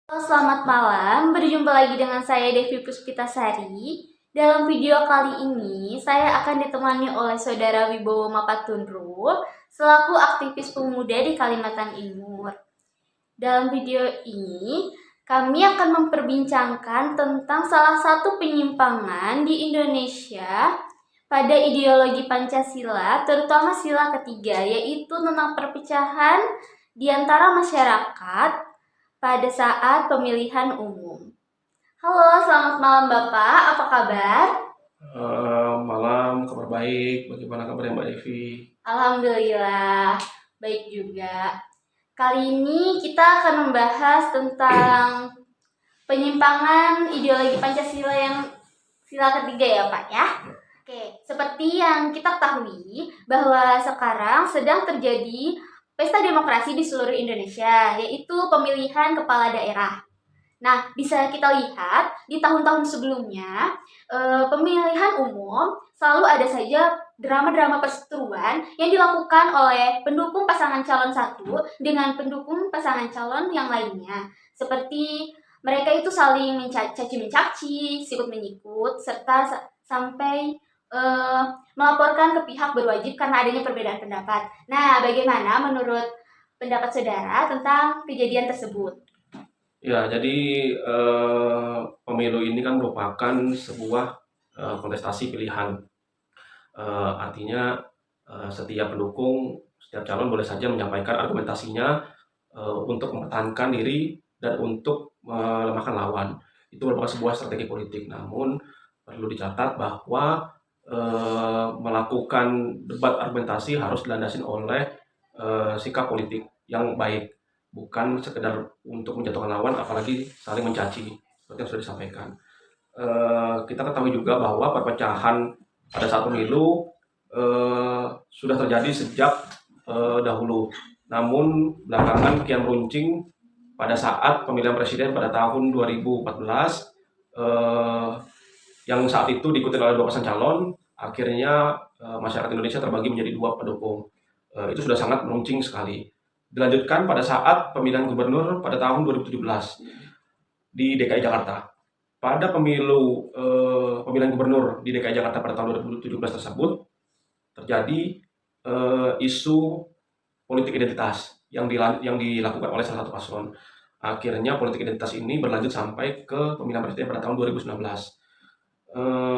Halo, selamat malam. Berjumpa lagi dengan saya Devi Puspitasari. Dalam video kali ini, saya akan ditemani oleh Saudara Wibowo Mapatunru selaku aktivis pemuda di Kalimantan Timur. Dalam video ini, kami akan memperbincangkan tentang salah satu penyimpangan di Indonesia pada ideologi Pancasila, terutama sila ketiga, yaitu tentang perpecahan di antara masyarakat pada saat pemilihan umum. Halo, selamat malam Bapak, apa kabar? Malam, kabar baik. Bagaimana kabarnya Mbak Devi? Alhamdulillah, baik juga. Kali ini kita akan membahas tentang penyimpangan ideologi Pancasila yang sila ketiga ya Pak ya. Oke, seperti yang kita ketahui bahwa sekarang sedang terjadi pesta demokrasi di seluruh Indonesia, yaitu pemilihan kepala daerah. Nah, bisa kita lihat di tahun-tahun sebelumnya, pemilihan umum selalu ada saja drama-drama perseteruan yang dilakukan oleh pendukung pasangan calon satu dengan pendukung pasangan calon yang lainnya. Seperti mereka itu saling mencaci-mencaci, sikut-menyikut, serta sampai melaporkan ke pihak berwajib karena adanya perbedaan pendapat. Nah, bagaimana menurut pendapat saudara tentang kejadian tersebut? Ya, jadi pemilu ini kan merupakan sebuah kontestasi pilihan. Artinya setiap pendukung, setiap calon boleh saja menyampaikan argumentasinya untuk mempertahankan diri dan untuk melemahkan lawan. Itu merupakan sebuah strategi politik. Namun perlu dicatat bahwa melakukan debat argumentasi harus dilandasi oleh sikap politik yang baik, bukan sekedar untuk menjatuhkan lawan, apalagi saling mencaci seperti yang sudah disampaikan. Kita ketahui juga bahwa perpecahan pada saat pemilu sudah terjadi sejak dahulu. Namun belakangan kian meruncing pada saat pemilihan presiden pada tahun 2014, yang saat itu diikuti oleh dua pasang calon. Akhirnya masyarakat Indonesia terbagi menjadi dua pendukung. Itu sudah sangat meruncing sekali. Dilanjutkan pada saat pemilihan gubernur pada tahun 2017 di DKI Jakarta. Pada pemilihan gubernur di DKI Jakarta pada tahun 2017 tersebut terjadi isu politik identitas yang dilakukan oleh salah satu paslon. Akhirnya politik identitas ini berlanjut sampai ke pemilihan presiden pada tahun 2019.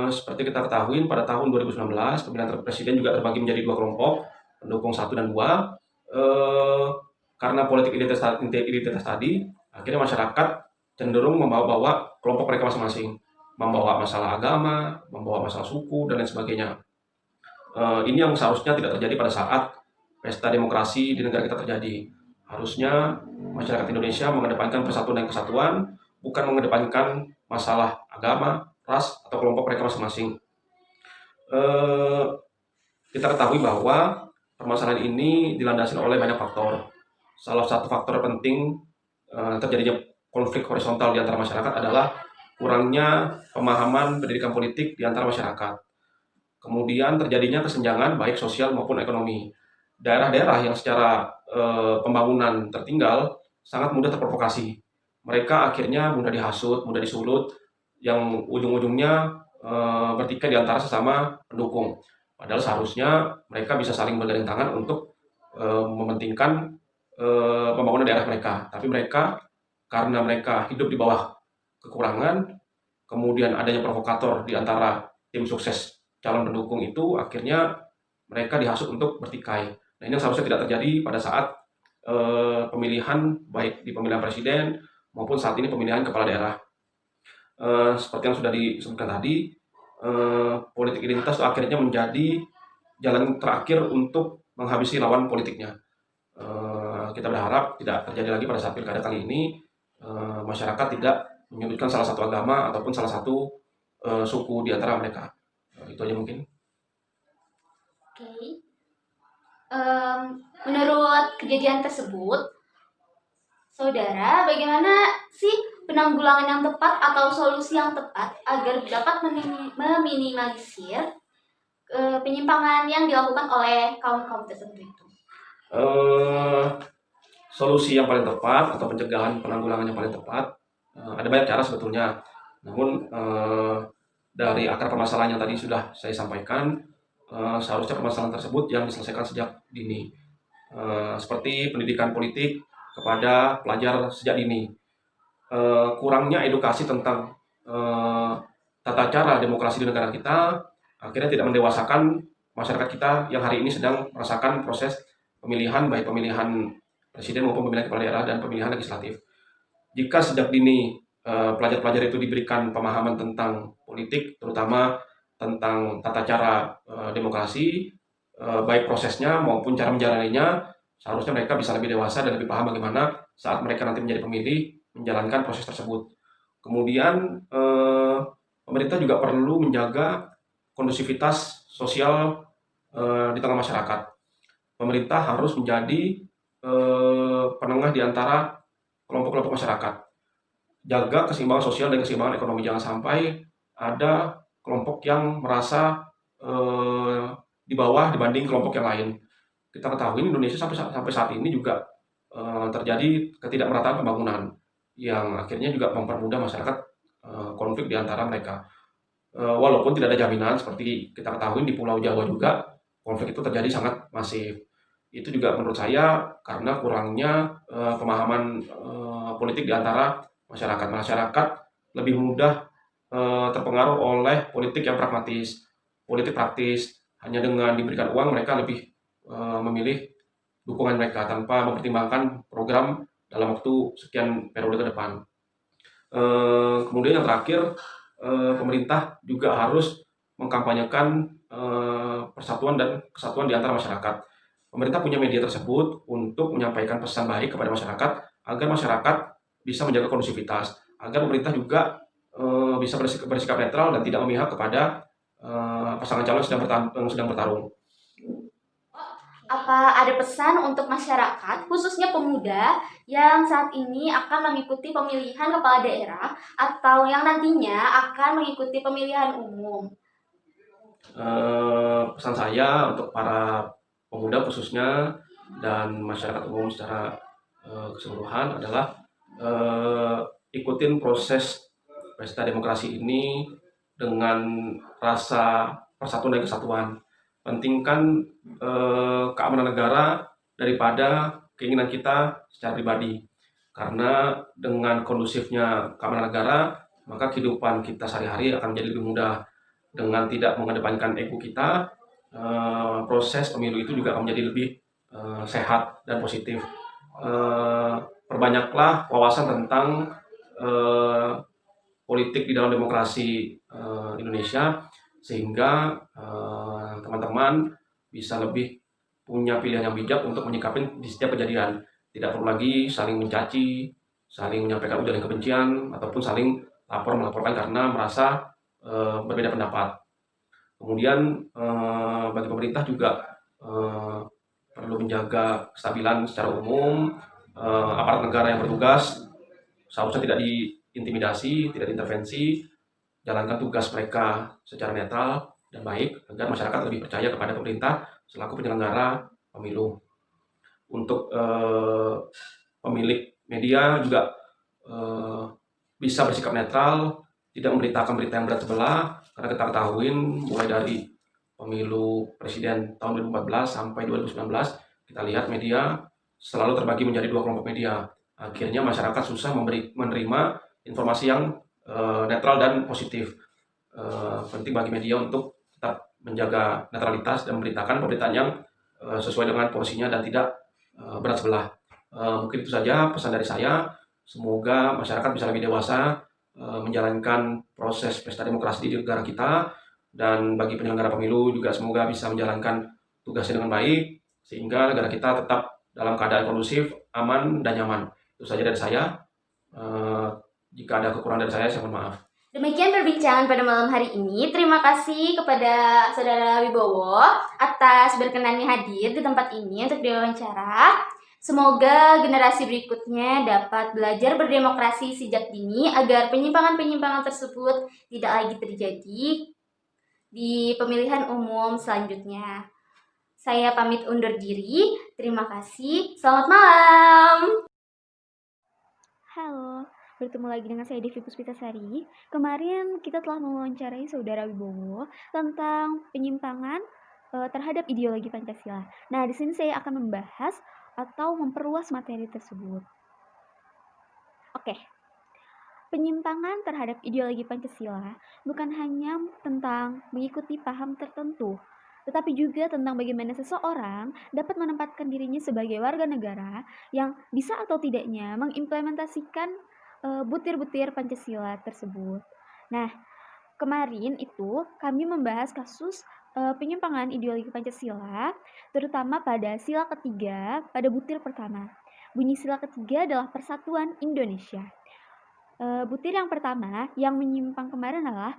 Seperti kita ketahui, pada tahun 2019 pemilihan presiden juga terbagi menjadi dua kelompok, pendukung 1 dan 2. Karena politik identitas tadi, akhirnya masyarakat cenderung membawa-bawa kelompok mereka masing-masing, membawa masalah agama, membawa masalah suku, dan lain sebagainya. Ini yang seharusnya tidak terjadi pada saat pesta demokrasi di negara kita terjadi. Harusnya masyarakat Indonesia mengedepankan persatuan dan kesatuan, bukan mengedepankan masalah agama, ras, atau kelompok mereka masing-masing. Kita ketahui bahwa permasalahan ini dilandasi oleh banyak faktor. Salah satu faktor penting terjadinya konflik horizontal di antara masyarakat adalah kurangnya pemahaman pendidikan politik di antara masyarakat. Kemudian terjadinya kesenjangan baik sosial maupun ekonomi. Daerah-daerah yang secara pembangunan tertinggal sangat mudah terprovokasi. Mereka akhirnya mudah dihasut, mudah disulut, yang ujung-ujungnya bertikai di antara sesama pendukung. Padahal seharusnya mereka bisa saling bergandeng tangan untuk mementingkan pembangunan daerah mereka. Tapi mereka, karena mereka hidup di bawah kekurangan, kemudian adanya provokator di antara tim sukses calon pendukung itu, akhirnya mereka dihasut untuk bertikai. Nah, ini yang seharusnya tidak terjadi pada saat pemilihan, baik di pemilihan presiden maupun saat ini pemilihan kepala daerah. Seperti yang sudah disebutkan tadi, politik identitas itu akhirnya menjadi jalan terakhir untuk menghabisi lawan politiknya. Kita berharap tidak terjadi lagi pada saat pilkada kali ini, masyarakat tidak menyebutkan salah satu agama ataupun salah satu suku di antara mereka. Itu aja mungkin. Oke. Menurut kejadian tersebut, saudara, bagaimana sih penanggulangan yang tepat atau solusi yang tepat agar dapat meminimalisir penyimpangan yang dilakukan oleh kaum-kaum tersebut itu? Solusi yang paling tepat atau pencegahan penanggulangan yang paling tepat Ada banyak cara sebetulnya, namun dari akar permasalahan yang tadi sudah saya sampaikan, seharusnya permasalahan tersebut yang diselesaikan sejak dini. Seperti pendidikan politik kepada pelajar sejak dini. Kurangnya edukasi tentang tata cara demokrasi di negara kita akhirnya tidak mendewasakan masyarakat kita yang hari ini sedang merasakan proses pemilihan, baik pemilihan presiden maupun pemilihan kepala daerah dan pemilihan legislatif. Jika sejak dini pelajar-pelajar itu diberikan pemahaman tentang politik, terutama tentang tata cara demokrasi, baik prosesnya maupun cara menjalaninya, seharusnya mereka bisa lebih dewasa dan lebih paham bagaimana saat mereka nanti menjadi pemilih menjalankan proses tersebut. Kemudian pemerintah juga perlu menjaga kondusivitas sosial di tengah masyarakat. Pemerintah harus menjadi penengah di antara kelompok-kelompok masyarakat. Jaga keseimbangan sosial dan keseimbangan ekonomi. Jangan sampai ada kelompok yang merasa di bawah dibanding kelompok yang lain. Kita ketahui Indonesia sampai saat ini juga terjadi ketidakmerataan pembangunan yang akhirnya juga mempermudah masyarakat konflik di antara mereka. Walaupun tidak ada jaminan, seperti kita ketahui di Pulau Jawa juga konflik itu terjadi sangat masif. Itu juga menurut saya karena kurangnya pemahaman politik di antara masyarakat. Masyarakat lebih mudah terpengaruh oleh politik yang pragmatis, politik praktis. Hanya dengan diberikan uang mereka lebih memilih dukungan mereka tanpa mempertimbangkan program dalam waktu sekian periode ke depan. Kemudian yang terakhir, pemerintah juga harus mengkampanyekan persatuan dan kesatuan di antara masyarakat. Pemerintah punya media tersebut untuk menyampaikan pesan baik kepada masyarakat agar masyarakat bisa menjaga kondusivitas, agar pemerintah juga bisa bersikap netral dan tidak memihak kepada pasangan calon yang sedang bertarung. Apa ada pesan untuk masyarakat, khususnya pemuda, yang saat ini akan mengikuti pemilihan kepala daerah atau yang nantinya akan mengikuti pemilihan umum? Pesan saya untuk para pemuda khususnya dan masyarakat umum secara keseluruhan adalah ikutin proses pesta demokrasi ini dengan rasa persatuan dan kesatuan. Pentingkan keamanan negara daripada keinginan kita secara pribadi. Karena dengan kondusifnya keamanan negara, maka kehidupan kita sehari-hari akan menjadi lebih mudah. Dengan tidak mengedepankan ego kita, proses pemilu itu juga akan menjadi lebih sehat dan positif. Perbanyaklah wawasan tentang politik di dalam demokrasi Indonesia, sehingga teman-teman bisa lebih punya pilihan yang bijak untuk menyikapi di setiap kejadian. Tidak perlu lagi saling mencaci, saling menyampaikan ujaran kebencian, ataupun saling melaporkan karena merasa berbeda pendapat. Kemudian bagi pemerintah juga perlu menjaga kestabilan secara umum. Aparat negara yang bertugas seharusnya tidak diintimidasi, tidak diintervensi, jalankan tugas mereka secara netral dan baik agar masyarakat lebih percaya kepada pemerintah selaku penyelenggara pemilu. Untuk pemilik media juga bisa bersikap netral, tidak memberitakan berita yang berat sebelah, karena kita ketahui mulai dari pemilu presiden tahun 2014 sampai 2019 kita lihat media selalu terbagi menjadi dua kelompok media. Akhirnya masyarakat susah menerima informasi yang netral dan positif. Penting bagi media untuk tetap menjaga netralitas dan memberitakan pemberitaan yang sesuai dengan porsinya dan tidak berat sebelah. Mungkin itu saja pesan dari saya. Semoga masyarakat bisa lebih dewasa menjalankan proses pesta demokrasi di negara kita, dan bagi penyelenggara pemilu juga semoga bisa menjalankan tugasnya dengan baik sehingga negara kita tetap dalam keadaan kondusif, aman, dan nyaman. Itu saja dari saya. Jika ada kekurangan dari saya mohon maaf. Demikian perbincangan pada malam hari ini. Terima kasih kepada Saudara Wibowo atas berkenannya hadir di tempat ini untuk diwawancara. Semoga generasi berikutnya dapat belajar berdemokrasi sejak dini agar penyimpangan-penyimpangan tersebut tidak lagi terjadi di pemilihan umum selanjutnya. Saya pamit undur diri. Terima kasih. Selamat malam. Halo, Bertemu lagi dengan saya Devi Puspitasari. Kemarin kita telah mewawancarai Saudara Wibowo tentang penyimpangan terhadap ideologi Pancasila. Nah, di sini saya akan membahas atau memperluas materi tersebut. Oke. Penyimpangan terhadap ideologi Pancasila bukan hanya tentang mengikuti paham tertentu, tetapi juga tentang bagaimana seseorang dapat menempatkan dirinya sebagai warga negara yang bisa atau tidaknya mengimplementasikan butir-butir Pancasila tersebut. Nah, kemarin itu kami membahas kasus penyimpangan ideologi Pancasila, terutama pada sila ketiga pada butir pertama. Bunyi sila ketiga adalah Persatuan Indonesia. Butir yang pertama yang menyimpang kemarin adalah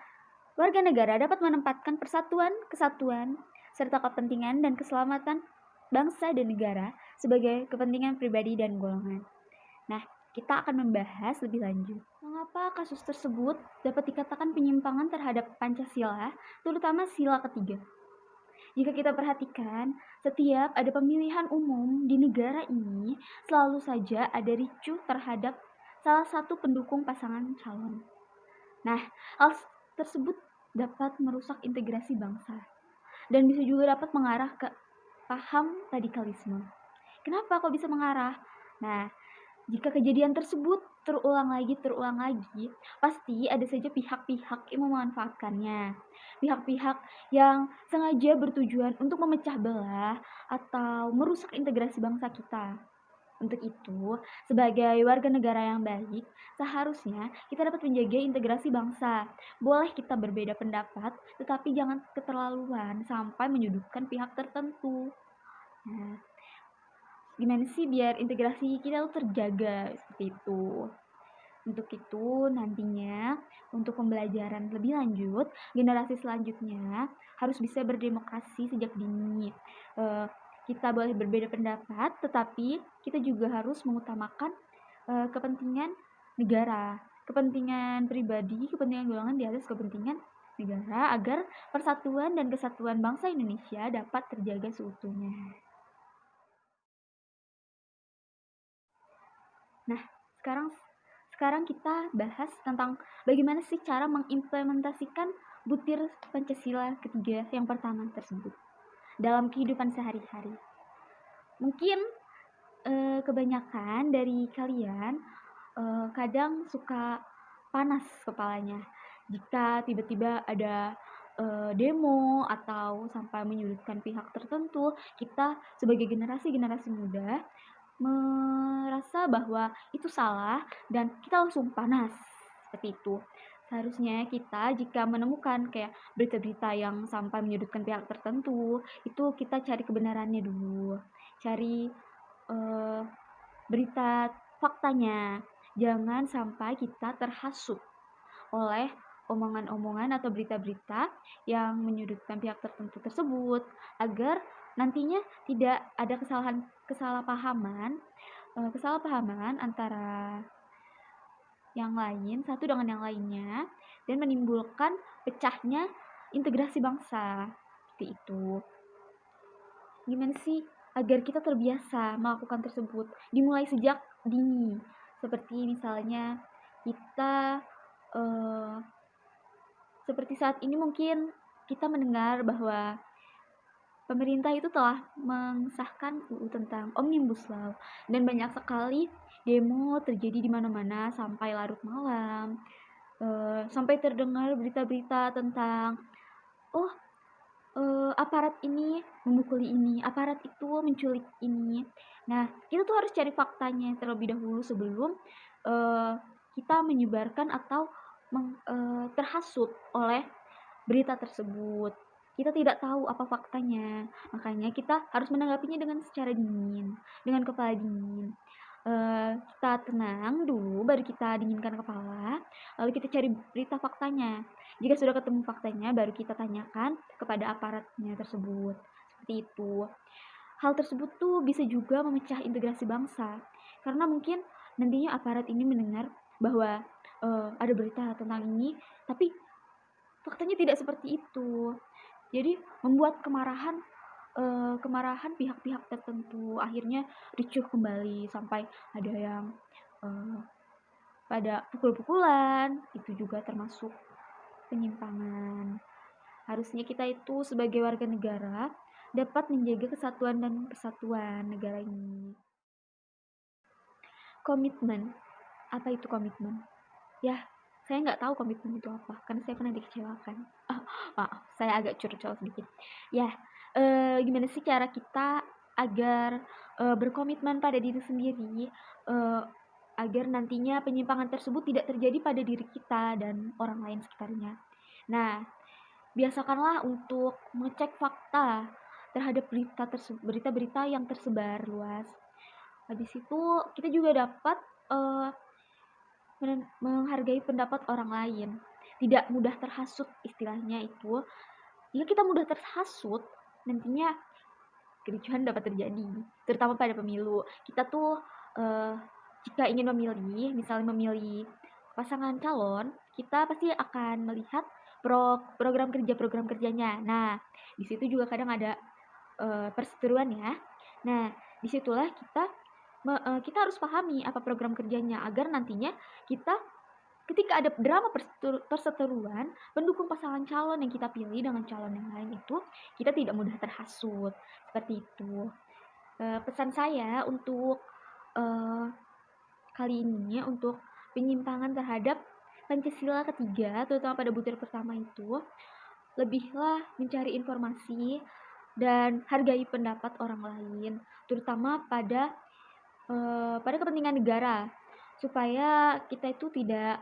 warga negara dapat menempatkan persatuan, kesatuan, serta kepentingan dan keselamatan bangsa dan negara sebagai kepentingan pribadi dan golongan. Nah, kita akan membahas lebih lanjut. Mengapa kasus tersebut dapat dikatakan penyimpangan terhadap Pancasila, terutama sila ketiga? Jika kita perhatikan, setiap ada pemilihan umum di negara ini, selalu saja ada ricuh terhadap salah satu pendukung pasangan calon. Nah, hal tersebut dapat merusak integrasi bangsa dan bisa juga dapat mengarah ke paham radikalisme. Kenapa kok bisa mengarah? Nah, jika kejadian tersebut terulang lagi, pasti ada saja pihak-pihak yang memanfaatkannya. Pihak-pihak yang sengaja bertujuan untuk memecah belah atau merusak integrasi bangsa kita. Untuk itu, sebagai warga negara yang baik, seharusnya kita dapat menjaga integrasi bangsa. Boleh kita berbeda pendapat, tetapi jangan keterlaluan sampai menyudutkan pihak tertentu. Nah, gimana sih biar integrasi kita tuh terjaga seperti itu? Untuk itu, nantinya untuk pembelajaran lebih lanjut, generasi selanjutnya harus bisa berdemokrasi sejak dini. Kita boleh berbeda pendapat, tetapi kita juga harus mengutamakan kepentingan negara, kepentingan pribadi, kepentingan golongan di atas kepentingan negara agar persatuan dan kesatuan bangsa Indonesia dapat terjaga seutuhnya. Nah, sekarang kita bahas tentang bagaimana sih cara mengimplementasikan butir Pancasila ketiga yang pertama tersebut dalam kehidupan sehari-hari. Mungkin kebanyakan dari kalian kadang suka panas kepalanya jika tiba-tiba ada demo atau sampai menyudutkan pihak tertentu. Kita sebagai generasi muda merasa bahwa itu salah dan kita langsung panas seperti itu. Seharusnya kita jika menemukan kayak berita-berita yang sampai menyudutkan pihak tertentu, itu kita cari kebenarannya dulu, cari berita faktanya. Jangan sampai kita terhasut oleh omongan-omongan atau berita-berita yang menyudutkan pihak tertentu tersebut, agar nantinya tidak ada kesalahpahaman antara yang lain, satu dengan yang lainnya, dan menimbulkan pecahnya integrasi bangsa. Seperti itu. Gimana sih agar kita terbiasa melakukan tersebut? Dimulai sejak dini. Seperti misalnya kita seperti saat ini mungkin kita mendengar bahwa pemerintah itu telah mengesahkan UU tentang Omnibus Law dan banyak sekali demo terjadi di mana-mana sampai larut malam. Sampai terdengar berita-berita tentang aparat ini memukuli ini, aparat itu menculik ini. Nah, kita tuh harus cari faktanya terlebih dahulu sebelum kita menyebarkan atau terhasut oleh berita tersebut. Kita tidak tahu apa faktanya, makanya kita harus menanggapinya dengan secara dingin, dengan kepala dingin. Kita tenang dulu, baru kita dinginkan kepala, lalu kita cari berita faktanya. Jika sudah ketemu faktanya, baru kita tanyakan kepada aparatnya tersebut. Seperti itu. Hal tersebut tuh bisa juga memecah integrasi bangsa, karena mungkin nantinya aparat ini mendengar bahwa ada berita tentang ini, tapi faktanya tidak seperti itu. Jadi membuat kemarahan pihak-pihak tertentu, akhirnya ricuh kembali sampai ada yang pada pukul-pukulan, itu juga termasuk penyimpangan. Harusnya kita itu sebagai warga negara dapat menjaga kesatuan dan persatuan negara ini. Komitmen. Apa itu komitmen? Ya, saya nggak tahu komitmen itu apa, karena saya pernah dikecewakan. Maaf, saya agak curcol sedikit. Ya, gimana sih cara kita agar berkomitmen pada diri sendiri, agar nantinya penyimpangan tersebut tidak terjadi pada diri kita dan orang lain sekitarnya. Nah, biasakanlah untuk mengecek fakta terhadap berita-berita yang tersebar luas. Habis itu kita juga dapat menghargai pendapat orang lain, tidak mudah terhasut istilahnya itu. Jika kita mudah terhasut, nantinya kericuhan dapat terjadi, terutama pada pemilu. Kita tuh jika ingin memilih, misalnya memilih pasangan calon, kita pasti akan melihat program kerjanya. Nah, di situ juga kadang ada perseteruan ya. Nah, disitulah kita harus pahami apa program kerjanya agar nantinya kita ketika ada drama perseteruan pendukung pasangan calon yang kita pilih dengan calon yang lain itu kita tidak mudah terhasut seperti itu. Pesan saya untuk kali ini untuk penyimpangan terhadap Pancasila ketiga, terutama pada butir pertama itu, lebihlah mencari informasi dan hargai pendapat orang lain, terutama pada kepentingan negara, supaya kita itu tidak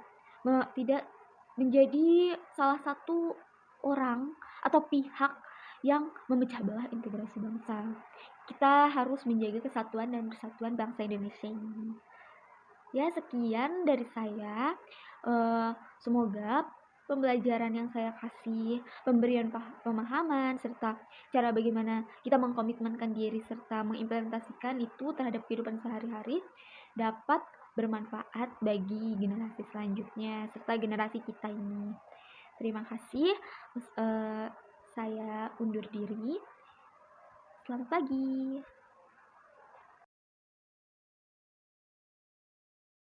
menjadi salah satu orang atau pihak yang memecah belah integrasi bangsa. Kita harus menjaga kesatuan dan persatuan bangsa Indonesia ini. Ya, sekian dari saya. Semoga pembelajaran yang saya kasih, pemberian pemahaman, serta cara bagaimana kita mengkomitmenkan diri serta mengimplementasikan itu terhadap kehidupan sehari-hari dapat bermanfaat bagi generasi selanjutnya serta generasi kita ini. Terima kasih. Saya undur diri. Selamat pagi.